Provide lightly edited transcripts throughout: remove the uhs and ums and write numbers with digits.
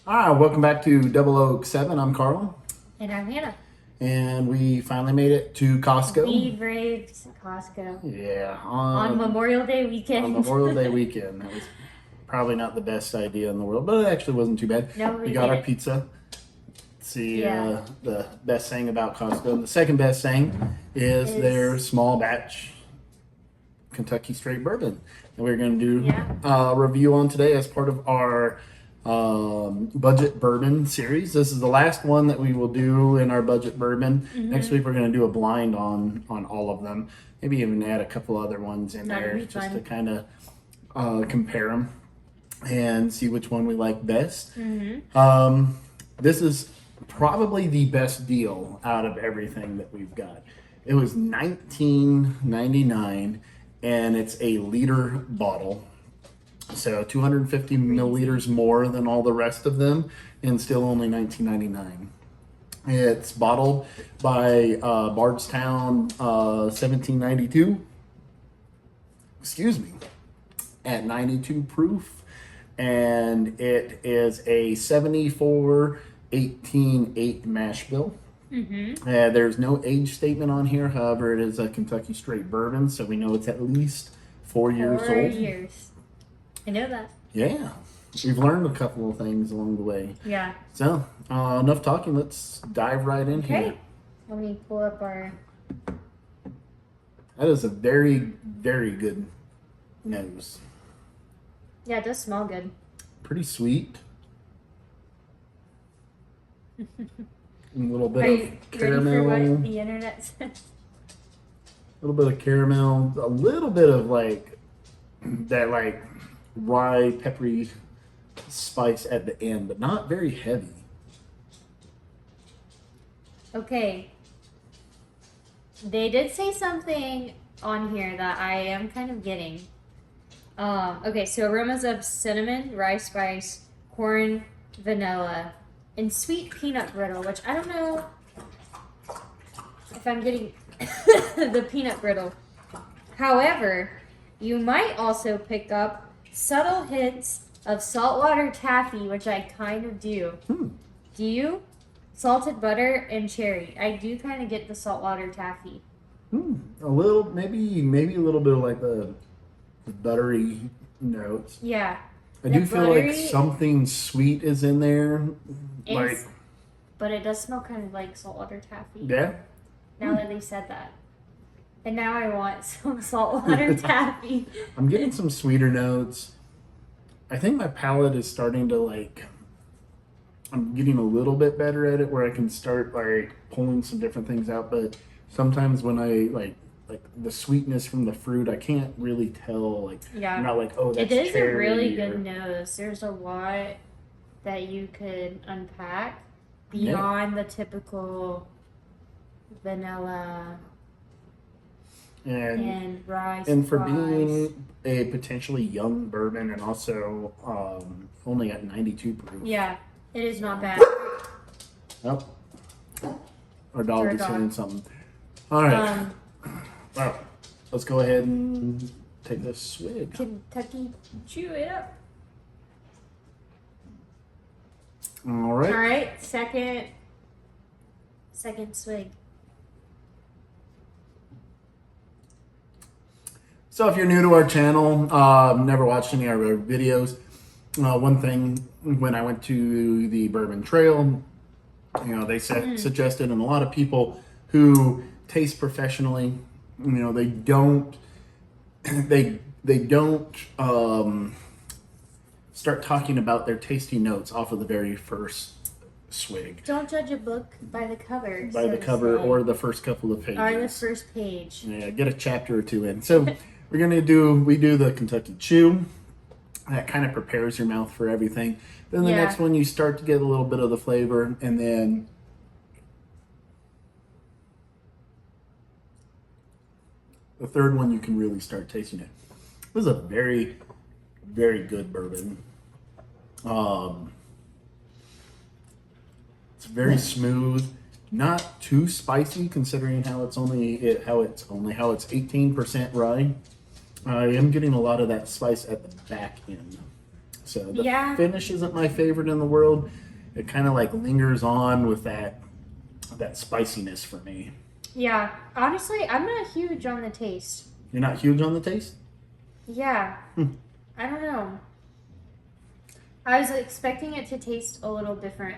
Hi, welcome back to Double Oak 7. I'm Carl. And I'm Hannah. And we finally made it to Costco. We braved Costco. Yeah. On Memorial Day weekend. On Memorial Day weekend. That was probably not the best idea in the world, but it actually wasn't too bad. No, we got our pizza. See, yeah. The best thing about Costco. And the second best thing is their small batch Kentucky straight bourbon. And we're going to do a review on today as part of our budget bourbon series. This is the last one that we will do in our budget bourbon. Next week we're going to do a blind on all of them. Maybe even add a couple other ones in there just to kind of compare them and see which one we like best. This is probably the best deal out of everything that we've got. It was $19.99 and it's a liter bottle. So 250 milliliters more than all the rest of them, and still only $19.99. It's bottled by Bardstown 1792. Excuse me, at 92 proof, and it is a 74-18-8 mash bill. There's no age statement on here. However, it is a Kentucky straight bourbon, so we know it's at least 4 years old. 4 years. I know that. Yeah. We've learned a couple of things along the way. Yeah. So, enough talking. Let's dive right in here. Let me pull up our... That is a very, very good nose. Yeah, it does smell good. Pretty sweet. A little bit of caramel. Ready for what the internet says? A little bit of caramel. A little bit of that rye peppery spice at the end, but not very heavy. Okay. They did say something on here that I am kind of getting. Okay, so aromas of cinnamon, rye spice, corn, vanilla, and sweet peanut brittle, which I don't know if I'm getting the peanut brittle. However, you might also pick up subtle hints of saltwater taffy, which I kind of do. Do you? Salted butter and cherry. I do kind of get the saltwater taffy. A little, maybe a little bit of the buttery notes. Yeah. I do feel like something sweet is in there. But it does smell kind of like saltwater taffy. Yeah? Now that they said that. And now I want some saltwater taffy. I'm getting some sweeter notes. I think my palate is starting to I'm getting a little bit better at it where I can start pulling some different things out. But sometimes when I like the sweetness from the fruit, I can't really tell. I'm not oh, that's cherry. It is a really good nose. There's a lot that you could unpack beyond the typical vanilla and rye and for being a potentially young bourbon and also only at 92 proof. Yeah, it is not bad. Oh, our dog is hearing something. All right. Well, let's go ahead and take this swig. Kentucky, chew it up. All right. All right, second swig. So if you're new to our channel, never watched any of our videos, one thing when I went to the Bourbon Trail, they suggested, and a lot of people who taste professionally, they don't start talking about their tasty notes off of the very first swig. Don't judge a book by the cover. By the cover or the first couple of pages. Or the first page. Yeah, get a chapter or two in. So we do the Kentucky Chew. That kind of prepares your mouth for everything. Then the next one, you start to get a little bit of the flavor, and then the third one, you can really start tasting it. It was a very, very good bourbon. It's very smooth, not too spicy considering how it's 18% rye. I am getting a lot of that spice at the back end. So the finish isn't my favorite in the world. It kind of like lingers on with that spiciness for me. Yeah, honestly, I'm not huge on the taste. You're not huge on the taste? Yeah. I don't know. I was expecting it to taste a little different.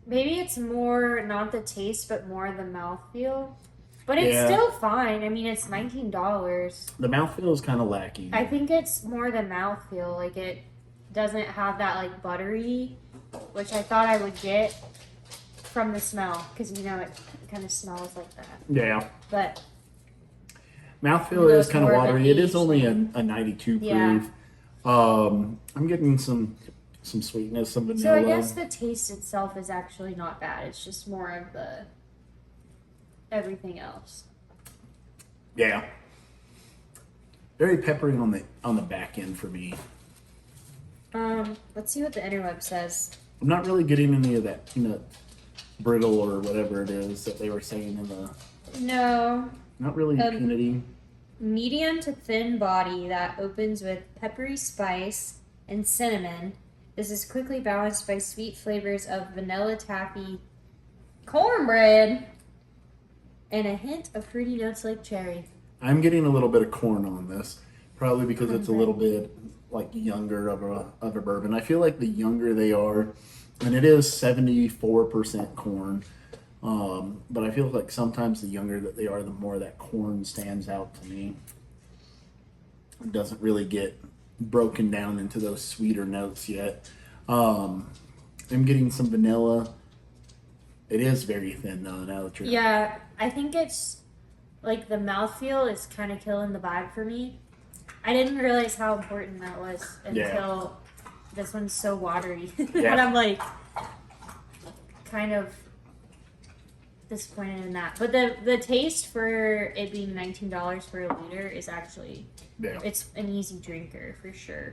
Maybe it's more not the taste, but more the mouthfeel. But it's still fine. I mean, it's $19. The mouthfeel is kind of lacking. I think it's more the mouthfeel. Like, it doesn't have that, like, buttery, which I thought I would get from the smell. Because, you know, it kind of smells like that. Yeah. But mouthfeel is kind of watery. It is only a 92 proof. I'm getting some sweetness, some vanilla. So I guess the taste itself is actually not bad. It's just more of the everything else. Yeah. Very peppery on the back end for me. Let's see what the interweb says. I'm not really getting any of that peanut brittle or whatever it is that they were saying in the. No. Not really peanutty. Medium to thin body that opens with peppery spice and cinnamon. This is quickly balanced by sweet flavors of vanilla taffy, cornbread, and a hint of fruity notes like cherry. I'm getting a little bit of corn on this, probably because it's a little bit like younger of a bourbon. I feel like the younger they are, and it is 74% corn. But I feel like sometimes the younger that they are, the more that corn stands out to me. It doesn't really get broken down into those sweeter notes yet. I'm getting some vanilla. It is very thin though, now that you're... Yeah, I think it's like the mouthfeel is kind of killing the vibe for me. I didn't realize how important that was until this one's so watery. And I'm like kind of disappointed in that. But the taste for it being $19 for a liter is actually it's an easy drinker for sure.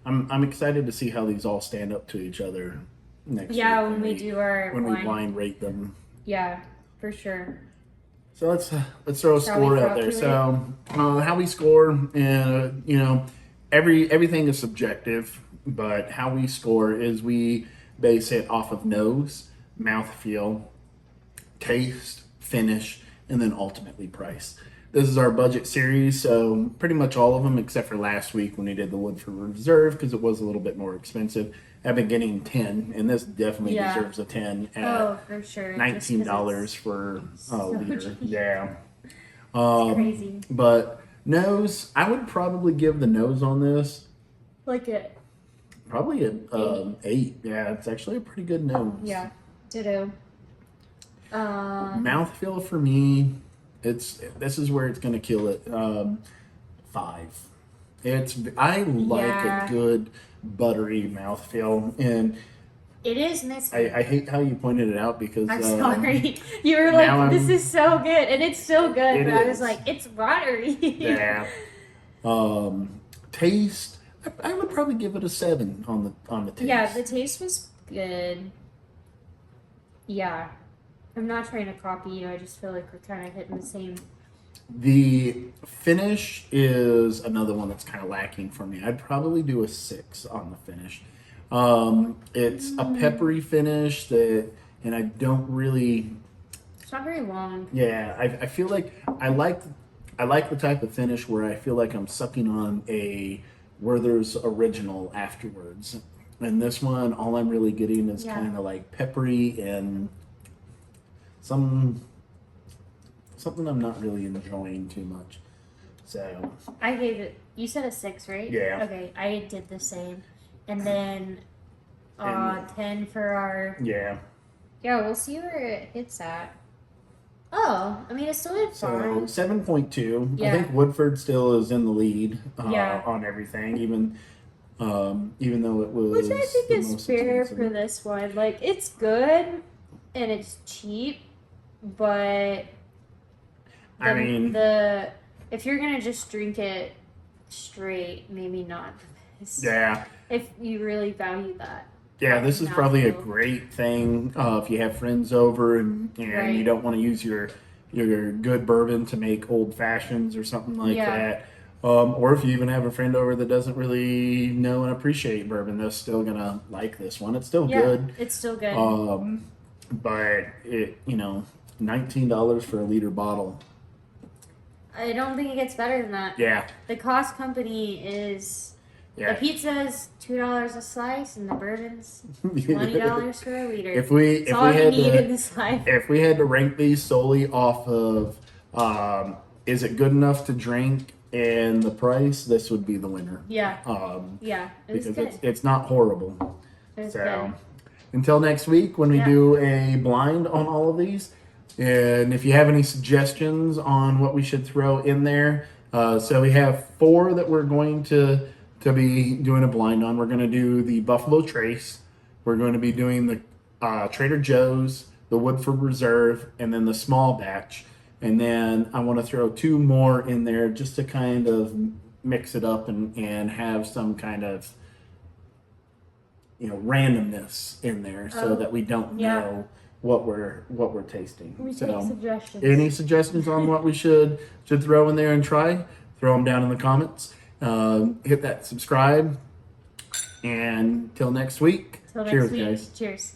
I'm excited to see how these all stand up to each other next week. Yeah, when we do our we blind rate them. Yeah, for sure. So let's throw a score out there. So how we score, everything is subjective, but how we score is we base it off of nose, mouthfeel, taste, finish, and then ultimately price. This is our budget series, so pretty much all of them except for last week when we did the Woodford Reserve because it was a little bit more expensive. I've been getting 10, and this definitely deserves a 10 at for sure. $19 for a liter. Yeah. Crazy. But nose, I would probably give the nose on this like it. probably an 8. Yeah, it's actually a pretty good nose. Yeah, ditto. Mouthfeel for me, this is where it's gonna kill it. 5. I like a good buttery mouthfeel, and it is missing. I hate how you pointed it out because I'm sorry. You were like, "This is so good," and it's so good. But I was like, "It's watery." Yeah. Taste, I would probably give it a 7 on the taste. Yeah, the taste was good. Yeah. I'm not trying to copy you. I just feel like we're kind of hitting the same. The finish is another one that's kind of lacking for me. I'd probably do a 6 on the finish. It's a peppery finish and I don't really. It's not very long. Yeah, I feel like I like the type of finish where I feel like I'm sucking on a Werther's Original afterwards. And this one, all I'm really getting is kind of like peppery and something I'm not really enjoying too much. So I gave it. You said a 6, right? Yeah. Okay, I did the same, and then 10 for our. Yeah. Yeah, we'll see where it hits at. Oh, I mean, it's still did fine. So 7.2. Yeah. I think Woodford still is in the lead on everything, even though it was. Which I think is fair expensive. for this one. Like, it's good and it's cheap, but if you're gonna just drink it straight, maybe not this. Yeah. If you really value that. Yeah, this is probably a great thing if you have friends over and you don't want to use your good bourbon to make old fashions or something like that. Or if you even have a friend over that doesn't really know and appreciate bourbon, they're still gonna like this one. It's still good. It's still good. But it, $19 for a liter bottle. I don't think it gets better than that. Yeah. The cost company is the pizza is $2 a slice, and the bourbon's $20 for a liter. If we had in this life. If we had to rank these solely off of is it good enough to drink and the price, this would be the winner. Yeah. Because it's not horrible. It's good. Until next week when we do a blind on all of these, and if you have any suggestions on what we should throw in there, so we have 4 that we're going to be doing a blind on. We're going to do the Buffalo Trace. We're going to be doing the Trader Joe's, the Woodford Reserve, and then the Small Batch. And then I want to throw 2 more in there just to kind of mix it up and have some kind of randomness in there so that we don't know what we're tasting. We take suggestions. Any suggestions on what we should throw in there and try? Throw them down in the comments. Hit that subscribe. And till next week. Cheers, guys. Cheers.